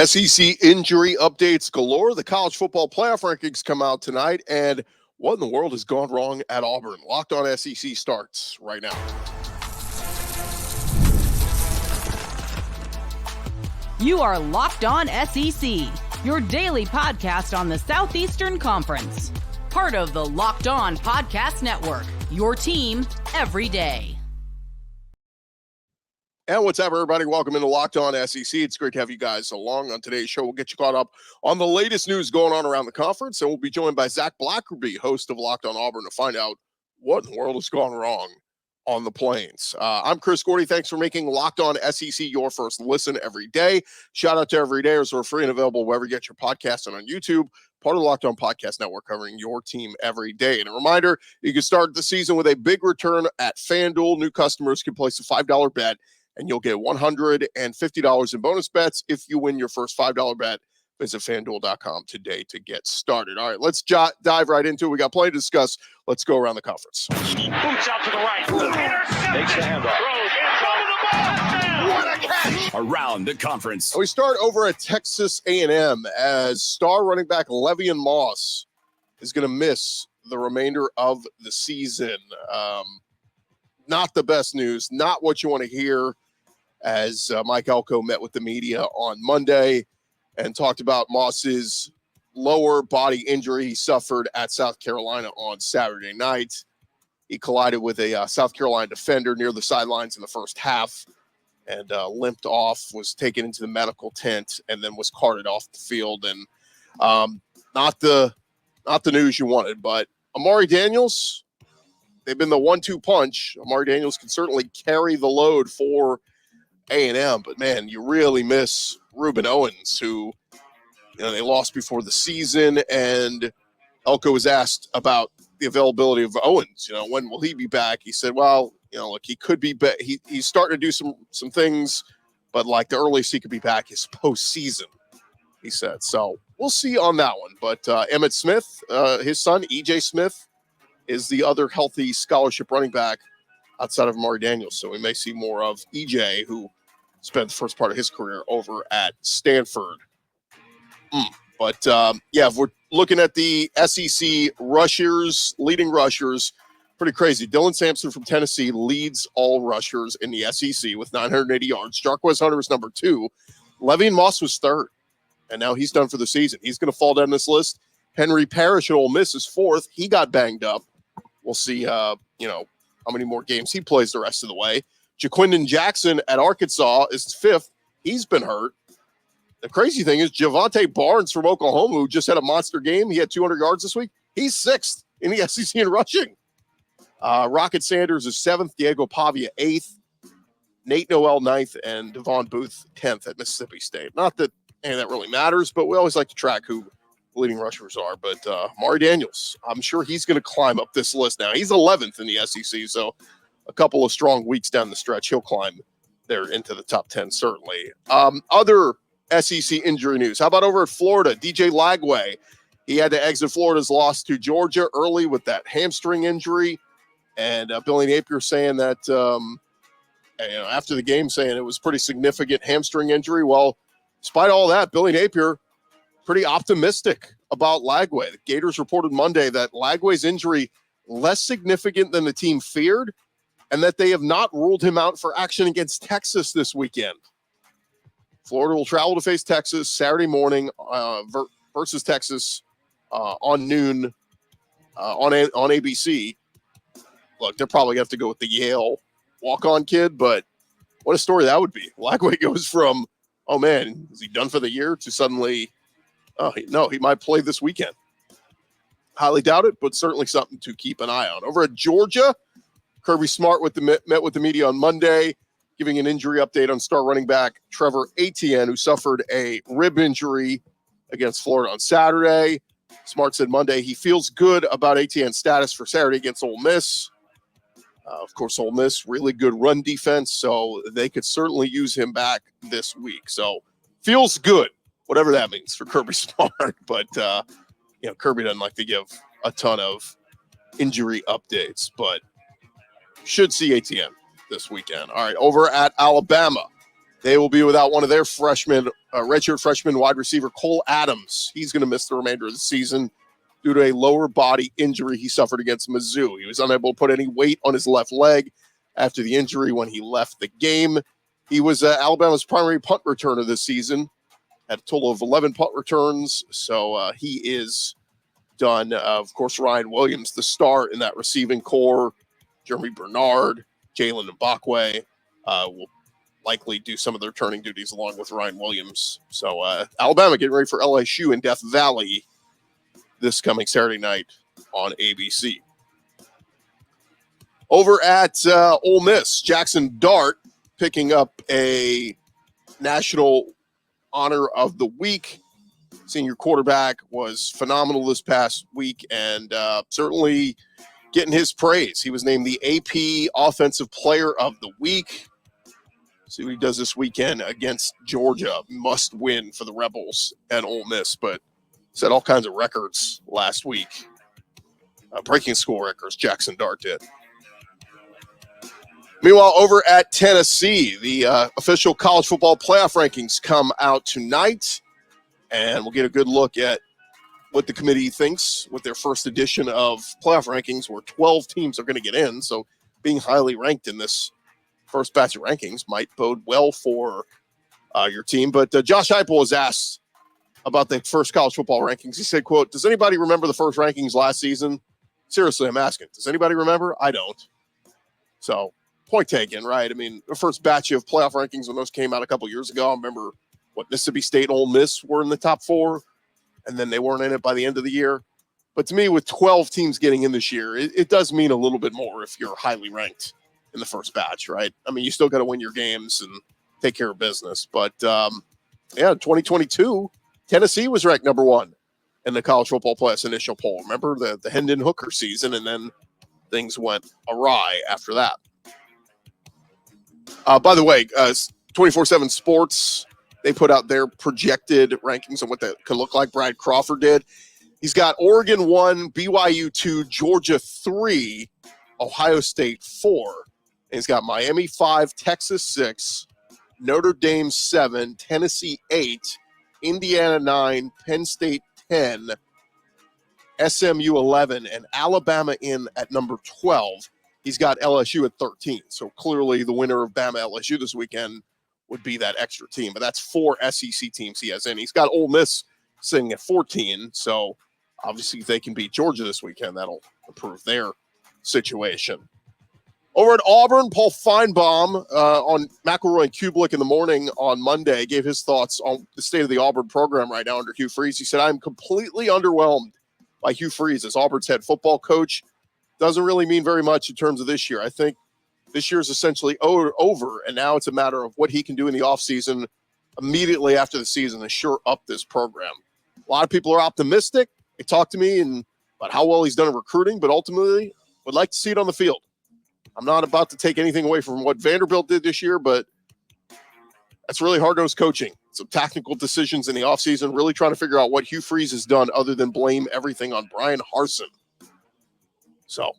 SEC injury updates galore. The college football playoff rankings come out tonight, and what in the world has gone wrong at Auburn? Locked On SEC starts right now. You are Locked On SEC, your daily podcast on the Southeastern Conference. Part of the Locked On Podcast Network, your team every day. And what's up, everybody? Welcome into Locked On SEC. It's great to have you guys along on today's show. We'll get you caught up on the latest news going on around the conference, and we'll be joined by Zach Blackerby, host of Locked On Auburn, to find out what in the world has gone wrong on the Plains. I'm Chris Gordy. Thanks for making Locked On SEC your first listen every day. Shout out to everydayers who are free and available wherever you get your podcasts and on YouTube. Part of the Locked On Podcast Network, covering your team every day. And a reminder, you can start the season with a big return at FanDuel. New customers can place a $5 bet, and you'll get $150 in bonus bets if you win your first $5 bet. Visit FanDuel.com today to get started. All right, let's dive right into it. We got plenty to discuss. Let's go around the conference. Boots out to the right. Takes the handoff. What a catch! Around the conference. We start over at Texas A&M as star running back Le'Veon Moss is going to miss the remainder of the season. Not the best news, not what you want to hear, as Mike Elko met with the media on Monday and talked about Moss's lower body injury he suffered at South Carolina on Saturday night. He collided with a South Carolina defender near the sidelines in the first half and limped off, was taken into the medical tent, and then was carted off the field. And not the news you wanted, but Amari Daniels, they've been the 1-2 punch. Amari Daniels can certainly carry the load for A&M, but man, you really miss Ruben Owens, who, they lost before the season, and Elko was asked about the availability of Owens. When will he be back? He said, well, look, he could be back. He's starting to do some things, but like the earliest he could be back is postseason, he said. So we'll see on that one. But Emmitt Smith, his son, EJ Smith, is the other healthy scholarship running back outside of Amari Daniels. So we may see more of EJ, who spent the first part of his career over at Stanford. But, if we're looking at the SEC rushers, leading rushers, pretty crazy. Dylan Sampson from Tennessee leads all rushers in the SEC with 980 yards. Jarquez Hunter is number 2. Le'Veon Moss was 3rd, and now he's done for the season. He's going to fall down this list. Henry Parrish at Ole Miss is 4th. He got banged up. We'll see, how many more games he plays the rest of the way. Jaquindon Jackson at Arkansas is 5th. He's been hurt. The crazy thing is Javante Barnes from Oklahoma, who just had a monster game. He had 200 yards this week. He's 6th in the SEC in rushing. Rocket Sanders is 7th. Diego Pavia 8th. Nate Noel 9th. And Devon Booth 10th at Mississippi State. Not that any of that really matters, but we always like to track who the leading rushers are. But Amari Daniels, I'm sure he's going to climb up this list now. He's 11th in the SEC, so a couple of strong weeks down the stretch, he'll climb there into the top 10, certainly. Other SEC injury news. How about over at Florida? DJ Lagway, he had to exit Florida's loss to Georgia early with that hamstring injury. And Billy Napier saying that, after the game, saying it was pretty significant hamstring injury. Well, despite all that, Billy Napier pretty optimistic about Lagway. The Gators reported Monday that Lagway's injury less significant than the team feared, and that they have not ruled him out for action against Texas this weekend. Florida will travel to face Texas Saturday morning versus Texas on noon on ABC. Look, they're probably going to have to go with the Yale walk-on kid, but what a story that would be. Lagway goes from, oh man, is he done for the year, to suddenly, he might play this weekend. Highly doubt it, but certainly something to keep an eye on. Over at Georgia, Kirby Smart met with the media on Monday, giving an injury update on star running back Trevor Etienne, who suffered a rib injury against Florida on Saturday. Smart said Monday he feels good about Etienne's status for Saturday against Ole Miss. Of course, Ole Miss, really good run defense, so they could certainly use him back this week. So feels good, whatever that means for Kirby Smart. But, Kirby doesn't like to give a ton of injury updates, but should see Etienne this weekend. All right, over at Alabama, They will be without one of their redshirt freshman wide receiver, Cole Adams. He's going to miss the remainder of the season due to a lower body injury he suffered against Mizzou. He was unable to put any weight on his left leg after the injury when he left the game. He was Alabama's primary punt returner this season, had a total of 11 punt returns, so he is done. Of course, Ryan Williams, the star in that receiving core, Jeremy Bernard, Jalen Mbakwe will likely do some of their returning duties along with Ryan Williams. So Alabama getting ready for LSU in Death Valley this coming Saturday night on ABC. Over at Ole Miss, Jackson Dart picking up a National Honor of the Week. Senior quarterback was phenomenal this past week and certainly getting his praise. He was named the AP Offensive Player of the Week. See what he does this weekend against Georgia. Must win for the Rebels and Ole Miss, but set all kinds of records last week. Breaking school records, Jackson Dart did. Meanwhile, over at Tennessee, the official college football playoff rankings come out tonight, and we'll get a good look at what the committee thinks with their first edition of playoff rankings, where 12 teams are going to get in. So being highly ranked in this first batch of rankings might bode well for your team. But Josh Heupel was asked about the first college football rankings. He said, quote, "Does anybody remember the first rankings last season?" Seriously, I'm asking. Does anybody remember? I don't. So point taken, right? I mean, the first batch of playoff rankings when those came out a couple years ago, I remember Mississippi State and Ole Miss were in the top 4, and then they weren't in it by the end of the year. But to me, with 12 teams getting in this year, it does mean a little bit more if you're highly ranked in the first batch, right? I mean, you still got to win your games and take care of business. But, 2022, Tennessee was ranked number 1 in the college football playoffs initial poll. Remember the Hendon Hooker season, and then things went awry after that. By the way, 24/7 Sports, they put out their projected rankings of what that could look like. Brad Crawford did. He's got Oregon 1, BYU 2, Georgia 3, Ohio State 4. And he's got Miami 5, Texas 6, Notre Dame 7, Tennessee 8, Indiana 9, Penn State 10, SMU 11, and Alabama in at number 12. He's got LSU at 13. So clearly the winner of Bama LSU this weekend would be that extra team. But that's 4 SEC teams he has in. He's got Ole Miss sitting at 14. So obviously if they can beat Georgia this weekend, that'll improve their situation. Over at Auburn, Paul Feinbaum on McElroy and Kublik in the morning on Monday gave his thoughts on the state of the Auburn program right now under Hugh Freeze. He said, "I'm completely underwhelmed by Hugh Freeze as Auburn's head football coach. Doesn't really mean very much in terms of this year. I think this year is essentially over, and now it's a matter of what he can do in the offseason immediately after the season to shore up this program." A lot of people are optimistic. They talk to me about how well he's done in recruiting, but ultimately would like to see it on the field. I'm not about to take anything away from what Vanderbilt did this year, but that's really hard-nosed coaching. Some tactical decisions in the offseason, really trying to figure out what Hugh Freeze has done other than blame everything on Brian Harsin. So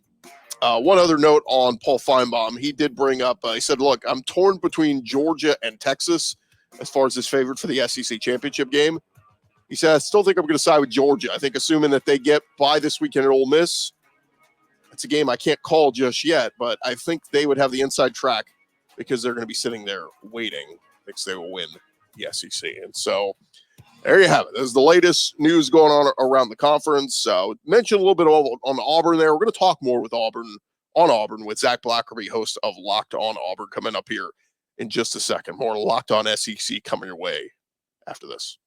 one other note on Paul Feinbaum. He did bring up, he said, look, I'm torn between Georgia and Texas as far as his favorite for the SEC championship game. He said, I still think I'm going to side with Georgia. I think assuming that they get by this weekend at Ole Miss, it's a game I can't call just yet, but I think they would have the inside track because they're going to be sitting there waiting because they will win the SEC. And so there you have it. There's the latest news going on around the conference. Mentioned a little bit on Auburn there. We're going to talk more with Auburn with Zach Blackerby, host of Locked On Auburn, coming up here in just a second. More Locked On SEC coming your way after this.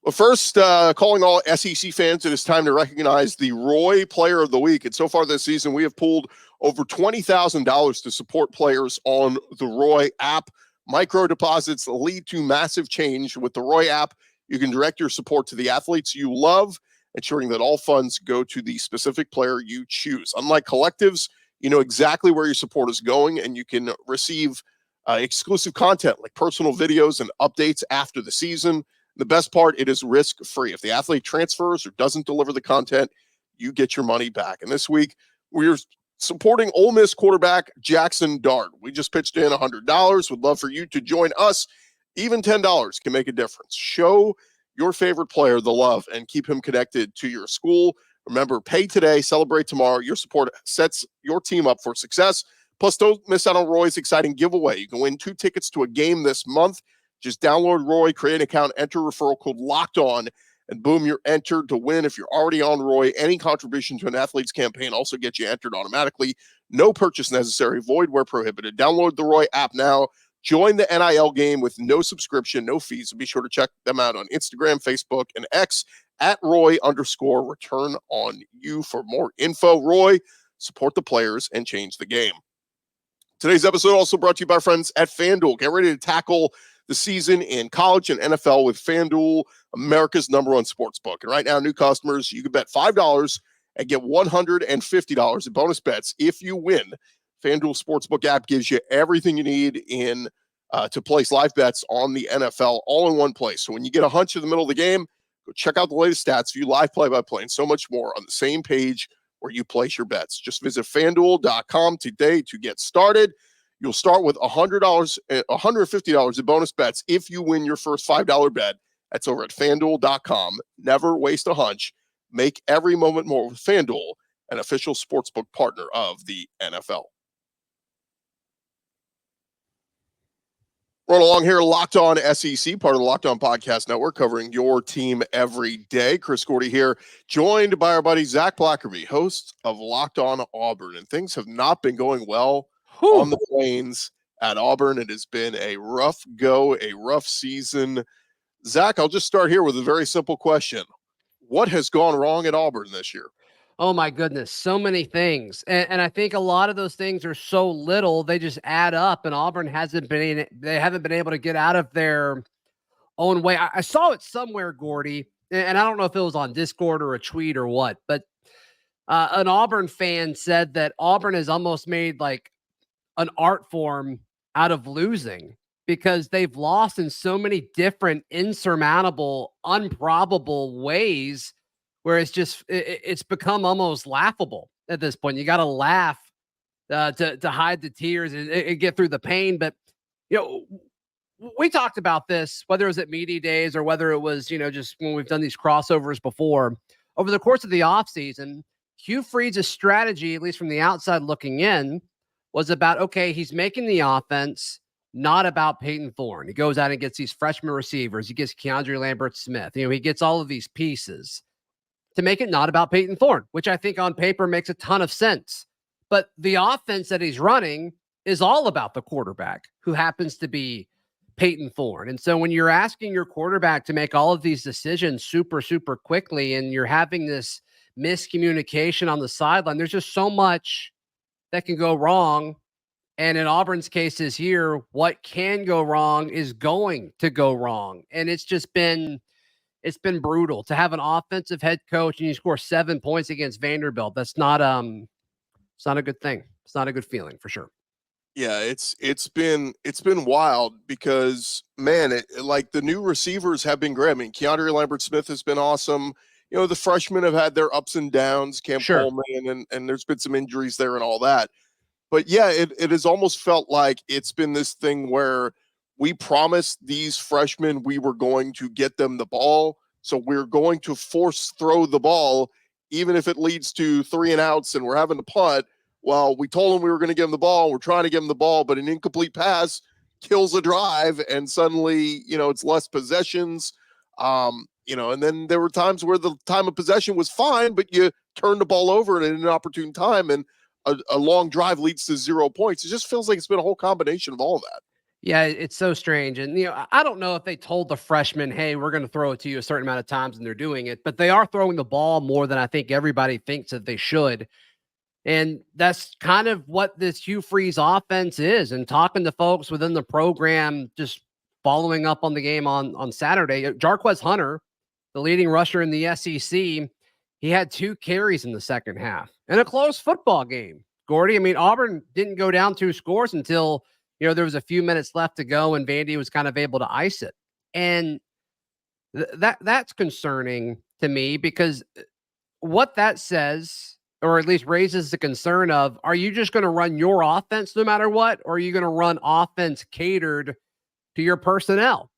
Well, first, calling all SEC fans, it is time to recognize the Roy Player of the Week. And so far this season, we have pulled over $20,000 to support players on the Roy app. Micro deposits lead to massive change. With the Roy app, you can direct your support to the athletes you love, ensuring that all funds go to the specific player you choose. Unlike collectives, you know exactly where your support is going, and you can receive exclusive content like personal videos and updates after the season. The best part, it is risk-free. If the athlete transfers or doesn't deliver the content, you get your money back. And this week, we're supporting Ole Miss quarterback Jackson Dart. We just pitched in $100. Would love for you to join us. Even $10 can make a difference. Show your favorite player the love and keep him connected to your school. Remember, pay today, celebrate tomorrow. Your support sets your team up for success. Plus, don't miss out on Roy's exciting giveaway. You can win 2 tickets to a game this month. Just download Roy, create an account, enter referral code LOCKEDON, and boom, you're entered to win. If you're already on Roy, any contribution to an athlete's campaign also gets you entered automatically. No purchase necessary, void where prohibited. Download the Roy app now. Join the NIL game with no subscription, no fees. And be sure to check them out on Instagram, Facebook, and X at Roy_return on you for more info. Roy, support the players and change the game. Today's episode also brought to you by our friends at FanDuel. Get ready to tackle the season in college and NFL with FanDuel, America's #1 sportsbook. And right now, new customers, you can bet $5 and get $150 in bonus bets if you win. FanDuel Sportsbook app gives you everything you need to place live bets on the NFL all in one place. So when you get a hunch in the middle of the game, go check out the latest stats, view live play-by-play, and so much more on the same page where you place your bets. Just visit FanDuel.com today to get started. You'll start with $100, $150 in bonus bets if you win your first $5 bet. That's over at FanDuel.com. Never waste a hunch. Make every moment more with FanDuel, an official sportsbook partner of the NFL. Run along here, Locked On SEC, part of the Locked On Podcast Network, covering your team every day. Chris Gordy here, joined by our buddy Zach Blackerby, host of Locked On Auburn. And things have not been going well on the Plains at Auburn. It has been a rough go, a rough season. Zach, I'll just start here with a very simple question. What has gone wrong at Auburn this year? Oh my goodness, so many things. And I think a lot of those things are so little, they just add up, and Auburn haven't been able to get out of their own way. I saw it somewhere, Gordy, and I don't know if it was on Discord or a tweet or what, but an Auburn fan said that Auburn has almost made like an art form out of losing because they've lost in so many different insurmountable, improbable ways where it's become almost laughable at this point. You got to laugh to hide the tears and get through the pain. But, we talked about this, whether it was at media days or whether it was, just when we've done these crossovers before. Over the course of the offseason, Hugh Freeze's strategy, at least from the outside looking in, was about, okay, he's making the offense not about Peyton Thorne. He goes out and gets these freshman receivers. He gets Keandre Lambert-Smith. He gets all of these pieces to make it not about Peyton Thorne, which I think on paper makes a ton of sense. But the offense that he's running is all about the quarterback, who happens to be Peyton Thorne. And so when you're asking your quarterback to make all of these decisions super, super quickly, and you're having this miscommunication on the sideline, there's just so much that can go wrong. And in Auburn's case this year, what can go wrong is going to go wrong. And it's been brutal to have an offensive head coach and you score 7 points against Vanderbilt. That's not it's not a good thing. It's not a good feeling for sure. Yeah, it's been wild because, man, like the new receivers have been great. I mean, Keandre Lambert-Smith has been awesome. The freshmen have had their ups and downs, Cam Coleman, and there's been some injuries there and all that. But yeah, it has almost felt like it's been this thing where we promised these freshmen we were going to get them the ball. So we're going to force throw the ball, even if it leads to 3 and outs and we're having to punt. Well, we told them we were going to give them the ball. We're trying to give them the ball, but an incomplete pass kills a drive. And suddenly, it's less possessions. And then there were times where the time of possession was fine, but you turned the ball over at an inopportune time and a long drive leads to 0 points. It just feels like it's been a whole combination of all of that. Yeah, it's so strange. And, I don't know if they told the freshmen, hey, we're going to throw it to you a certain amount of times and they're doing it, but they are throwing the ball more than I think everybody thinks that they should. And that's kind of what this Hugh Freeze offense is. And talking to folks within the program, just following up on the game on Saturday, Jarquez Hunter, the leading rusher in the SEC, he had 2 carries in the second half in a close football game. Gordy, I mean, Auburn didn't go down 2 scores until, there was a few minutes left to go and Vandy was kind of able to ice it. And that's concerning to me because what that says or at least raises the concern of, are you just going to run your offense no matter what? Or are you going to run offense catered to your personnel?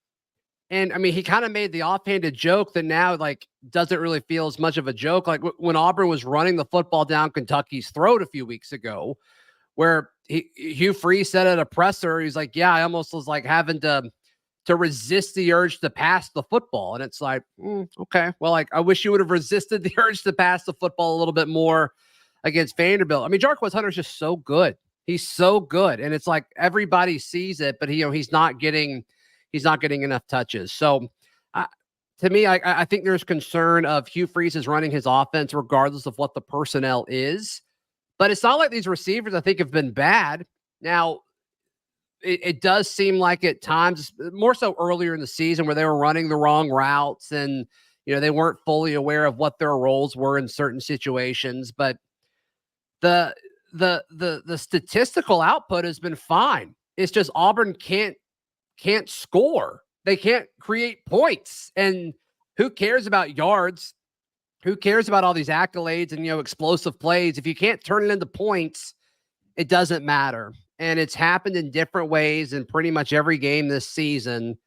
And I mean, he kind of made the offhanded joke that now like doesn't really feel as much of a joke. Like when Auburn was running the football down Kentucky's throat a few weeks ago, where Hugh Freeze said at a presser, he's like, yeah, I almost was like having to resist the urge to pass the football. And it's like, okay, well, like I wish you would have resisted the urge to pass the football a little bit more against Vanderbilt. I mean, Jarquez Hunter's just so good. He's so good. And it's like everybody sees it, but he's not getting enough touches. So to me, I think there's concern of Hugh Freeze is running his offense regardless of what the personnel is. But it's not like these receivers, I think, have been bad. Now, it does seem like at times, more so earlier in the season, where they were running the wrong routes and, they weren't fully aware of what their roles were in certain situations. But the statistical output has been fine. It's just Auburn can't score. They can't create points. And who cares about yards? Who cares about all these accolades and, explosive plays? If you can't turn it into points, it doesn't matter. And it's happened in different ways in pretty much every game this season.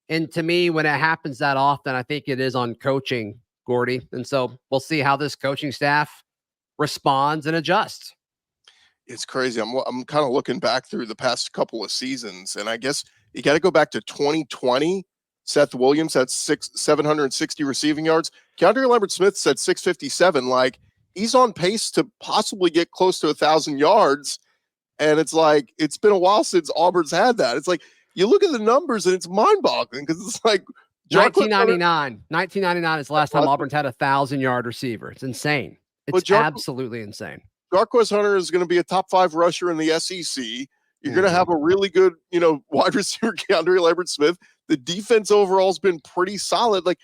And to me, when it happens that often, I think it is on coaching, Gordy. And so we'll see how this coaching staff responds and adjusts. It's crazy. I'm kind of looking back through the past couple of seasons, and I guess you got to go back to 2020. Seth Williams had 760 receiving yards. Keandre Lambert-Smith said 657. Like, he's on pace to possibly get close to 1,000 yards. And it's like, it's been a while since Auburn's had that. It's like, you look at the numbers and it's mind-boggling because it's like 1999 is the last time Auburn's had 1,000-yard receiver. It's insane. It's absolutely insane. Jarquez Hunter is going to be a top 5 rusher in the SEC. You're going to have a really good, wide receiver, Keandre Lambert-Smith. The defense overall has been pretty solid. Like,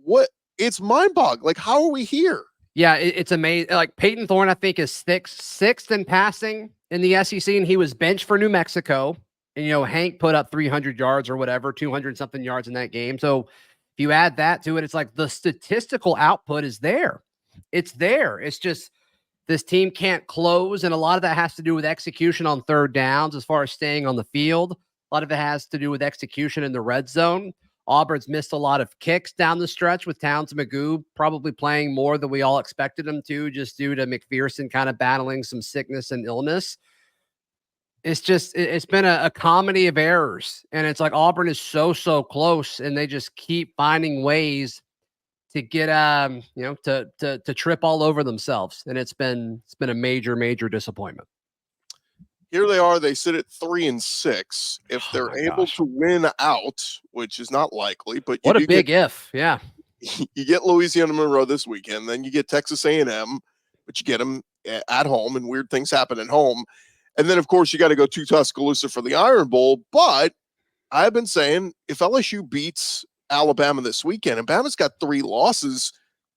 what? It's mind-boggling. Like, how are we here? Yeah, it's amazing. Like, Peyton Thorne, I think, is sixth in passing in the SEC, and he was benched for New Mexico. And, Hank put up 300 yards or whatever, 200-something yards in that game. So if you add that to it, it's like the statistical output is there. It's there. It's just this team can't close, and a lot of that has to do with execution on third downs as far as staying on the field. A lot of it has to do with execution in the red zone. Auburn's missed a lot of kicks down the stretch with Towns and Magoo probably playing more than we all expected him to, just due to McPherson kind of battling some sickness and illness. It's been a comedy of errors, and it's like Auburn is so close, and they just keep finding ways to get to trip all over themselves, and it's been a major disappointment. Here they are. They sit at 3-6. If they're able to win out, which is not likely, but what a big if, yeah. You get Louisiana Monroe this weekend, then you get Texas A&M, but you get them at home, and weird things happen at home. And then, of course, you got to go to Tuscaloosa for the Iron Bowl. But I've been saying, if LSU beats Alabama this weekend, and Bama's got 3 losses,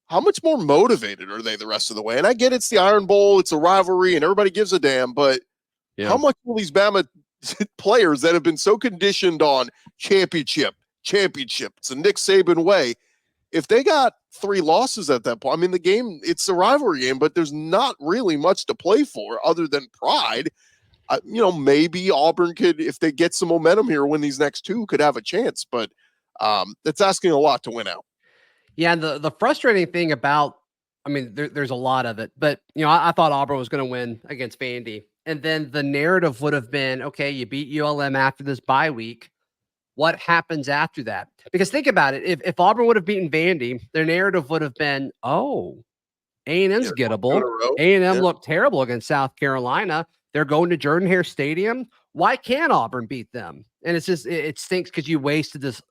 how much more motivated are they the rest of the way? And I get it's the Iron Bowl, it's a rivalry, and everybody gives a damn, but how much will these Bama players that have been so conditioned on championship, it's the Nick Saban way, if they got 3 losses at that point, I mean, the game, it's a rivalry game, but there's not really much to play for other than pride. Maybe Auburn could, if they get some momentum here, win these next 2, could have a chance, but that's asking a lot to win out. Yeah, and the frustrating thing about, I mean, there's a lot of it, but I thought Auburn was going to win against Vandy, and then the narrative would have been, okay, you beat ULM after this bye week. What happens after that? Because think about it, if Auburn would have beaten Vandy, their narrative would have been, oh, A&M's gettable. A&M looked terrible against South Carolina. They're going to Jordan-Hare Stadium. Why can't Auburn beat them? And it's just, it stinks because you wasted this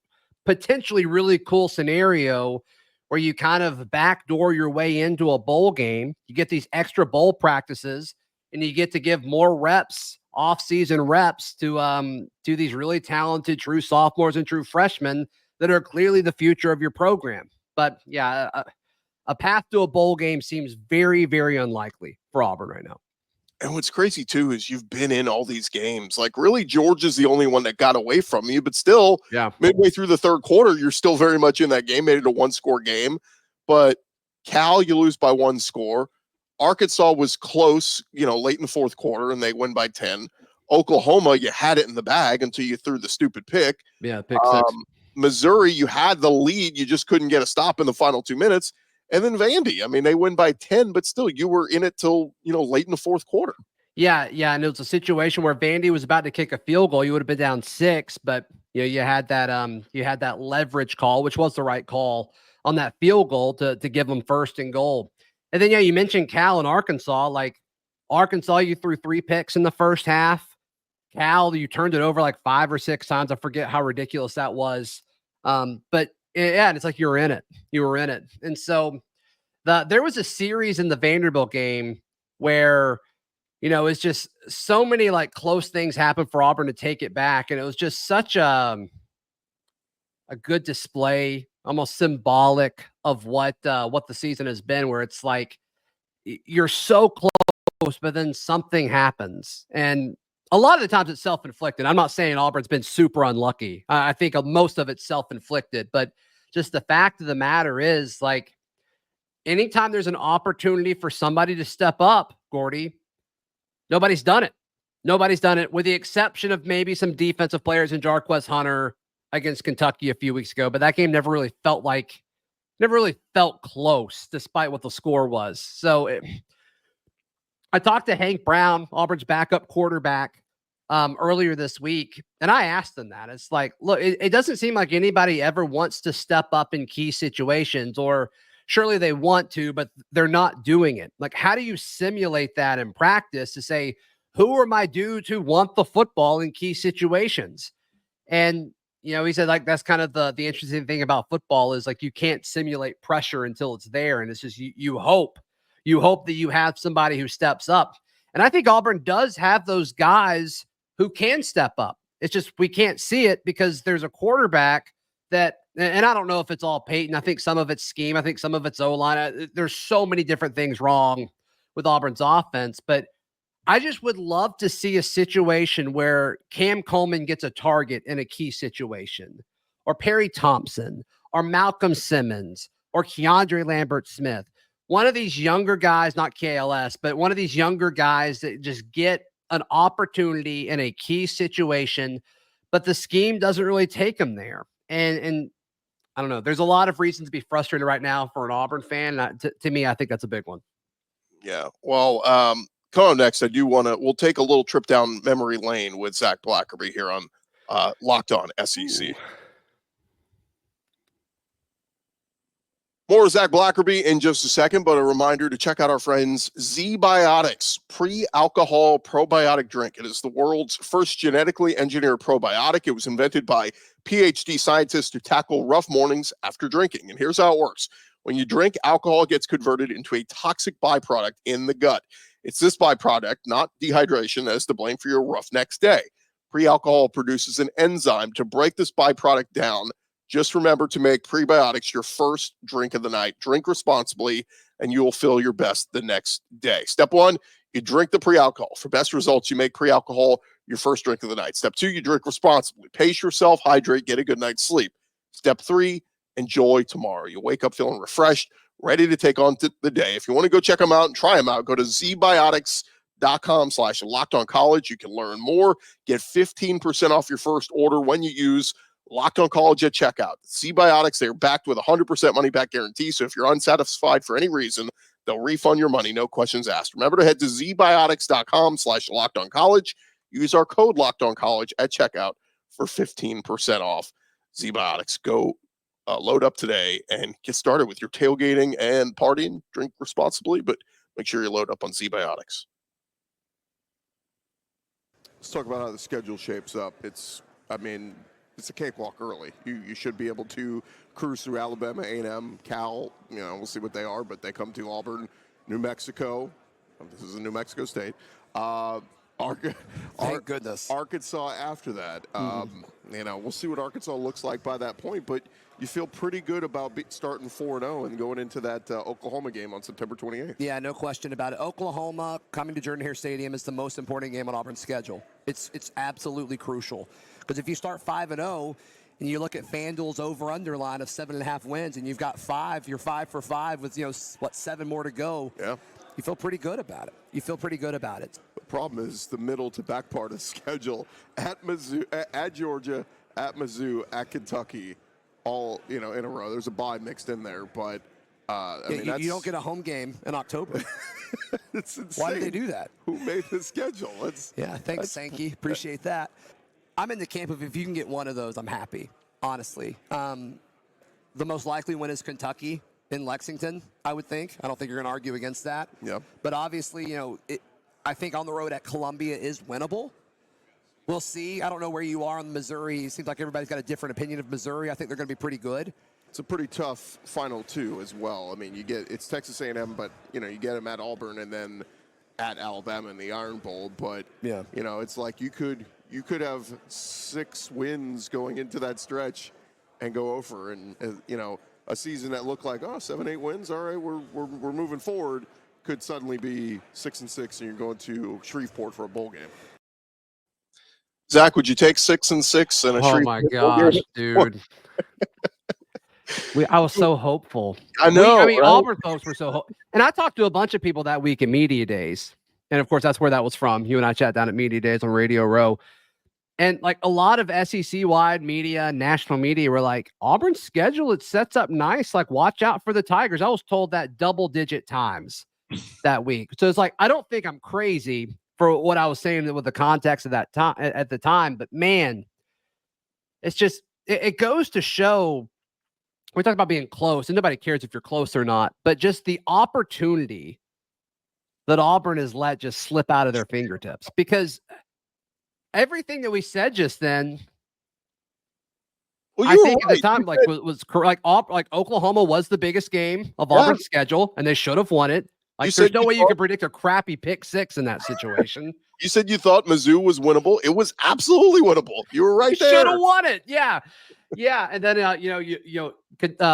potentially really cool scenario where you kind of backdoor your way into a bowl game. You get these extra bowl practices, and you get to give more reps, off-season reps to these really talented true sophomores and true freshmen that are clearly the future of your program. But yeah, a path to a bowl game seems very, very unlikely for Auburn right now. And what's crazy too is you've been in all these games. Like, really, Georgia's the only one that got away from you, but still, midway through the third quarter, you're still very much in that game. Made it a 1-score game, but Cal, you lose by 1 score. Arkansas was close, late in the fourth quarter, and they win by 10. Oklahoma, you had it in the bag until you threw the stupid pick. Yeah, pick six. Missouri, you had the lead. You just couldn't get a stop in the final 2 minutes. And then Vandy, they win by 10, but still you were in it till, late in the fourth quarter. Yeah. And it was a situation where Vandy was about to kick a field goal. You would have been down 6, but you had that leverage call, which was the right call on that field goal to give them first and goal. And then, you mentioned Cal and Arkansas. Like Arkansas, you threw 3 picks in the first half. Cal, you turned it over like 5 or 6 times. I forget how ridiculous that was. But yeah, it's like you were in it. And so there was a series in the Vanderbilt game where, it's just so many like close things happened for Auburn to take it back. And it was just such a good display, almost symbolic of what the season has been, where it's like you're so close, but then something happens. And a lot of the times it's self-inflicted. I'm not saying Auburn's been super unlucky. I think most of it's self-inflicted, but just the fact of the matter is, like, anytime there's an opportunity for somebody to step up, Gordy, nobody's done it. With the exception of maybe some defensive players in Jarquez Hunter against Kentucky a few weeks ago, but that game never really felt close despite what the score was. So I talked to Hank Brown, Auburn's backup quarterback, earlier this week, and I asked him that. It's like, look, it doesn't seem like anybody ever wants to step up in key situations, or surely they want to, but they're not doing it. Like, how do you simulate that in practice to say, who are my dudes who want the football in key situations? And, he said, like, that's kind of the interesting thing about football is, like, you can't simulate pressure until it's there. And it's just, you hope that you have somebody who steps up. And I think Auburn does have those guys who can step up. It's just, we can't see it because there's a quarterback that, and I don't know if it's all Peyton. I think some of it's scheme. I think some of it's O-line. There's so many different things wrong with Auburn's offense, but I just would love to see a situation where Cam Coleman gets a target in a key situation, or Perry Thompson, or Malcolm Simmons, or Keandre Lambert-Smith. One of these younger guys, not KLS, but one of these younger guys that just get an opportunity in a key situation, but the scheme doesn't really take them there. And I don't know. There's a lot of reasons to be frustrated right now for an Auburn fan. To me, I think that's a big one. Yeah. Well, coming up next, we'll take a little trip down memory lane with Zach Blackerby here on Locked On SEC. Ooh. More with Zach Blackerby in just a second, but a reminder to check out our friends Z-Biotics pre-alcohol probiotic drink. It is the world's first genetically engineered probiotic. It was invented by PhD scientists to tackle rough mornings after drinking. And here's how it works. When you drink, alcohol gets converted into a toxic byproduct in the gut. It's this byproduct, not dehydration, that is to blame for your rough next day. Pre-alcohol produces an enzyme to break this byproduct down. Just remember to make prebiotics your first drink of the night. Drink responsibly, and you will feel your best the next day. Step 1, you drink the pre-alcohol. For best results, you make pre-alcohol your first drink of the night. Step 2, you drink responsibly. Pace yourself, hydrate, get a good night's sleep. Step 3, enjoy tomorrow. You wake up feeling refreshed, ready to take on the day. If you want to go check them out and try them out, go to zbiotics.com/LockedOnCollege. You can learn more. Get 15% off your first order when you use Locked On College at checkout. Z-Biotics, they are backed with a 100% money-back guarantee, so if you're unsatisfied for any reason, they'll refund your money, no questions asked. Remember to head to zbiotics.com/LockedOnCollege. Use our code LockedOnCollege at checkout for 15% off. Z-Biotics, go load up today and get started with your tailgating and partying. Drink responsibly, but make sure you load up on Z-Biotics. Let's talk about how the schedule shapes up. It's a cakewalk early. You should be able to cruise through Alabama, A&M, Cal. We'll see what they are, but they come to Auburn, New Mexico. This is in New Mexico State. Thank goodness. Arkansas after that. We'll see what Arkansas looks like by that point, but you feel pretty good about starting 4-0 and going into that Oklahoma game on September 28th. Yeah, no question about it. Oklahoma coming to Jordan-Hare Stadium is the most important game on Auburn's schedule. It's absolutely crucial, because if you start 5-0 and you look at FanDuel's over-under line of 7.5 wins, and you've got 5, you're 5 for 5 with 7 more to go. Yeah. You feel pretty good about it. The problem is the middle to back part of the schedule at Mizzou, at Georgia, at Mizzou, at Kentucky, all in a row. There's a bye mixed in there, but I mean, you don't get a home game in October. It's insane. Why did they do that? Who made the schedule? Thanks, Sankey. Appreciate that. I'm in the camp of if you can get one of those, I'm happy, honestly. The most likely win is Kentucky in Lexington, I would think. I don't think you're going to argue against that. Yeah. But obviously, I think on the road at Columbia is winnable. We'll see. I don't know where you are on Missouri. It seems like everybody's got a different opinion of Missouri. I think they're going to be pretty good. It's a pretty tough final two as well. I mean, it's Texas A&M, but you get them at Auburn and then at Alabama in the Iron Bowl. But it's like you could have 6 wins going into that stretch and go over, and a season that looked like 7-8 wins. All right, we're moving forward. Could suddenly be 6-6, and you're going to Shreveport for a bowl game. Zach, would you take 6-6 and a Shreveport? Oh my gosh, dude. I was so hopeful. I know. Right? Auburn folks were so hopeful. And I talked to a bunch of people that week at Media Days. And of course, that's where that was from. You and I chat down at Media Days on Radio Row. And like a lot of SEC-wide media, national media were like, Auburn's schedule, it sets up nice. Like, watch out for the Tigers. I was told that double-digit times that week. So it's like, I don't think I'm crazy for what I was saying with the context of that time at the time. But man, it's just, it goes to show. We talk about being close, and nobody cares if you're close or not, but just the opportunity that Auburn has let just slip out of their fingertips, because everything that we said just then, I think at the time, was correct. Like Oklahoma was the biggest game of Auburn's schedule, and they should have won it. Like, there's no way you could predict a crappy pick 6 in that situation. You said you thought Mizzou was winnable. It was absolutely winnable. You were right there. Should have won it. Yeah. And then,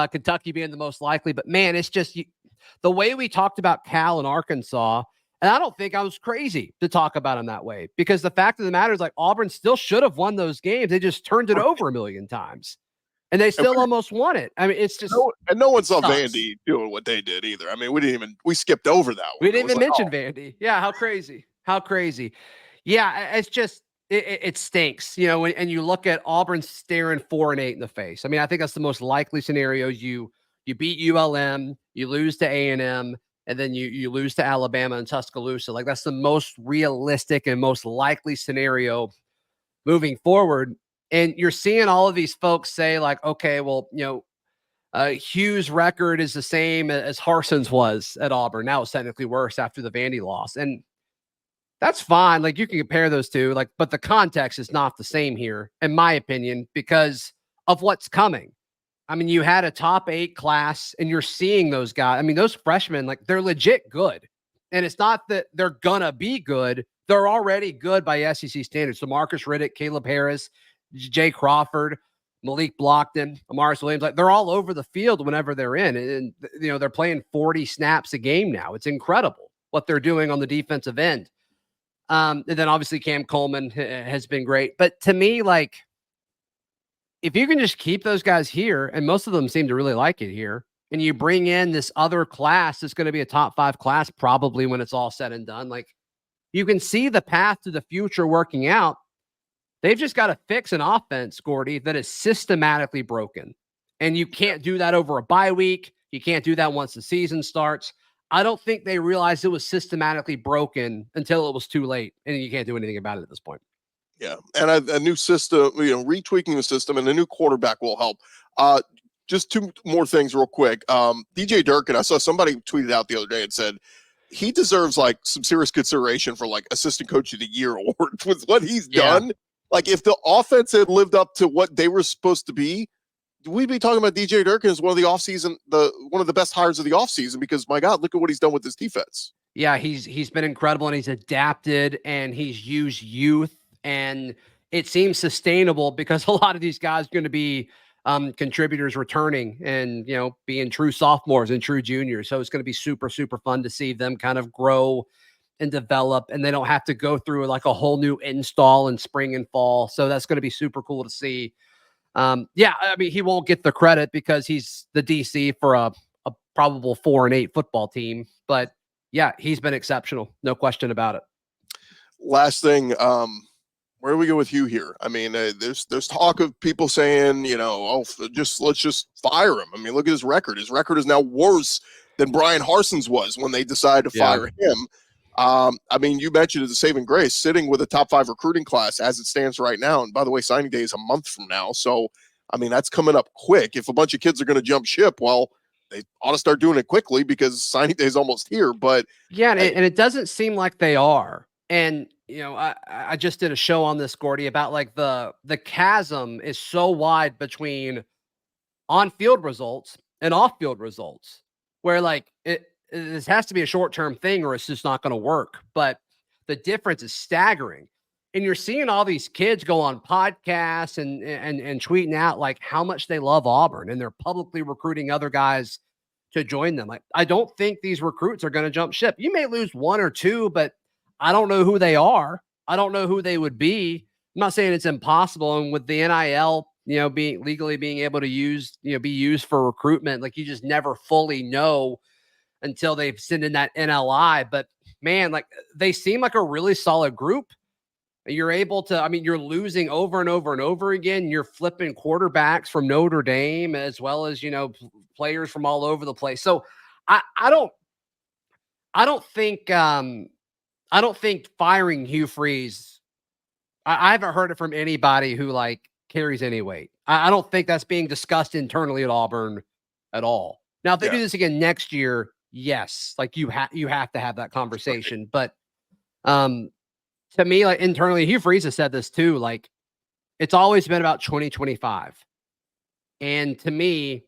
Kentucky being the most likely. But, man, it's just the way we talked about Cal and Arkansas, and I don't think I was crazy to talk about them that way, because the fact of the matter is, like, Auburn still should have won those games. They just turned it over a million times. And they still almost won it. I mean, it's just no one saw Vandy doing what they did either. I mean, we skipped over that one. We didn't even mention Vandy. Yeah, how crazy. Yeah, it's just it stinks, and you look at Auburn staring 4-8 in the face. I mean, I think that's the most likely scenario. You beat ULM, you lose to A&M, and then you lose to Alabama and Tuscaloosa. Like, that's the most realistic and most likely scenario moving forward. And you're seeing all of these folks say, like, okay, well, Hugh's record is the same as Harson's was at Auburn. Now it's technically worse after the Vandy loss. And that's fine. Like, you can compare those two, like, but the context is not the same here, in my opinion, because of what's coming. I mean, you had a top 8 class, and you're seeing those guys. I mean, those freshmen, like, they're legit good. And it's not that they're gonna be good. They're already good by SEC standards. So Marcus Riddick, Caleb Harris, Jay Crawford, Malik Blockton, Amaris Williams, like, they're all over the field whenever they're in. And they're playing 40 snaps a game now. It's incredible what they're doing on the defensive end. And then obviously Cam Coleman has been great. But to me, like, if you can just keep those guys here, and most of them seem to really like it here, and you bring in this other class that's going to be a top 5 class probably when it's all said and done, like, you can see the path to the future working out. They've just got to fix an offense, Gordy, that is systematically broken. And you can't do that over a bye week. You can't do that once the season starts. I don't think they realized it was systematically broken until it was too late, and you can't do anything about it at this point. Yeah, and a new system, retweaking the system, and a new quarterback will help. Just 2 more things real quick. DJ Durkin, I saw somebody tweeted out the other day and said he deserves, like, some serious consideration for, like, Assistant Coach of the Year award with what he's done. Like, if the offense had lived up to what they were supposed to be, we'd be talking about DJ Durkin as one of the offseason, one of the best hires of the offseason, because, my God, look at what he's done with this defense. Yeah, he's been incredible, and he's adapted, and he's used youth, and it seems sustainable because a lot of these guys are going to be contributors returning and, being true sophomores and true juniors. So it's going to be super, super fun to see them kind of grow and develop, and they don't have to go through like a whole new install in spring and fall. So that's going to be super cool to see. I mean, he won't get the credit because he's the DC for a probable 4-8 football team, but yeah, he's been exceptional. No question about it. Last thing, where do we go with Hugh here? I mean, there's talk of people saying, let's just fire him. I mean, look at his record. His record is now worse than Brian Harson's was when they decided to fire him. I mean, you mentioned it's a saving grace, sitting with a top 5 recruiting class as it stands right now. And by the way, signing day is a month from now. So, I mean, that's coming up quick. If a bunch of kids are going to jump ship, well, they ought to start doing it quickly because signing day is almost here. But yeah, and it doesn't seem like they are. And I just did a show on this, Gordy, about like the chasm is so wide between on-field results and off-field results, where like this has to be a short-term thing or it's just not going to work. But the difference is staggering. And you're seeing all these kids go on podcasts and tweeting out like how much they love Auburn, and they're publicly recruiting other guys to join them. Like, I don't think these recruits are going to jump ship. You may lose 1 or 2, but I don't know who they are. I don't know who they would be. I'm not saying it's impossible. And with the NIL, being legally being able to be used for recruitment, like you just never fully know until they've sent in that NLI. But man, like they seem like a really solid group. You're able to, I mean, you're losing over and over and over again. You're flipping quarterbacks from Notre Dame as well as, players from all over the place. So I don't think firing Hugh Freeze, I haven't heard it from anybody who like carries any weight. I don't think that's being discussed internally at Auburn at all. Now, if they do this again next year, yes, like you have to have that conversation. But to me, like internally, Hugh Freeze has said this too. Like it's always been about 2025. And to me,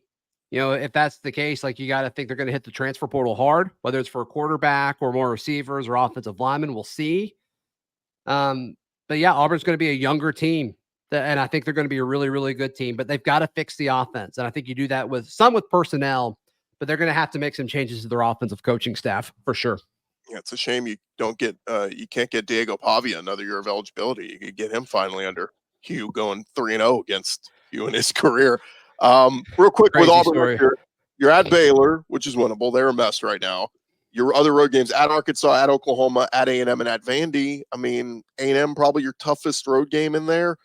if that's the case, like you got to think they're going to hit the transfer portal hard, whether it's for a quarterback or more receivers or offensive linemen. We'll see. But yeah, Auburn's going to be a younger team, and I think they're going to be a really, really good team. But they've got to fix the offense, and I think you do that with personnel. But they're going to have to make some changes to their offensive coaching staff for sure. Yeah, it's a shame you can't get Diego Pavia another year of eligibility. You could get him finally under Hugh going 3-0 against Hugh in his career. Real quick with Auburn, you're at Baylor, which is winnable. They're a mess right now. Your other road games at Arkansas, at Oklahoma, at A&M, and at Vandy. I mean, A&M probably your toughest road game in there.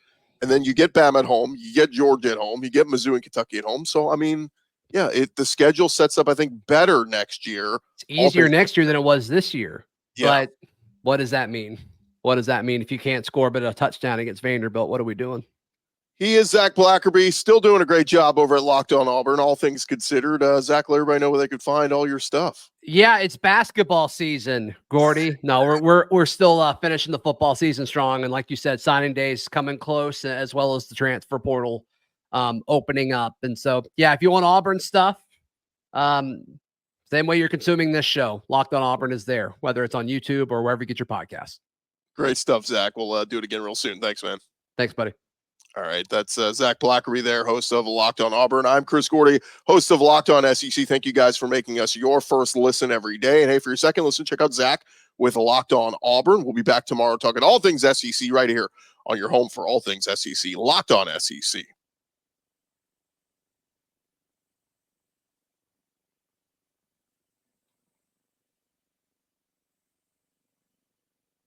And then you get Bama at home, you get Georgia at home, you get Mizzou and Kentucky at home. So, I mean, yeah, the schedule sets up, I think, better next year. It's easier next year than it was this year. Yeah. But what does that mean? What does that mean if you can't score but a touchdown against Vanderbilt? What are we doing? He is Zach Blackerby, still doing a great job over at Locked On Auburn, all things considered. Zach, let everybody know where they could find all your stuff. Yeah, it's basketball season, Gordy. No, we're still finishing the football season strong, and like you said, signing days coming close, as well as the transfer portal opening up. And so, yeah, if you want Auburn stuff, same way you're consuming this show, Locked On Auburn is there, whether it's on YouTube or wherever you get your podcasts. Great stuff, Zach. We'll do it again real soon. Thanks, man. Thanks, buddy. All right, that's Zach Blackerby there, host of Locked On Auburn. I'm Chris Gordy, host of Locked On SEC. Thank you guys for making us your first listen every day. And hey, for your second listen, check out Zach with Locked On Auburn. We'll be back tomorrow talking all things SEC right here on your home for all things SEC, Locked On SEC.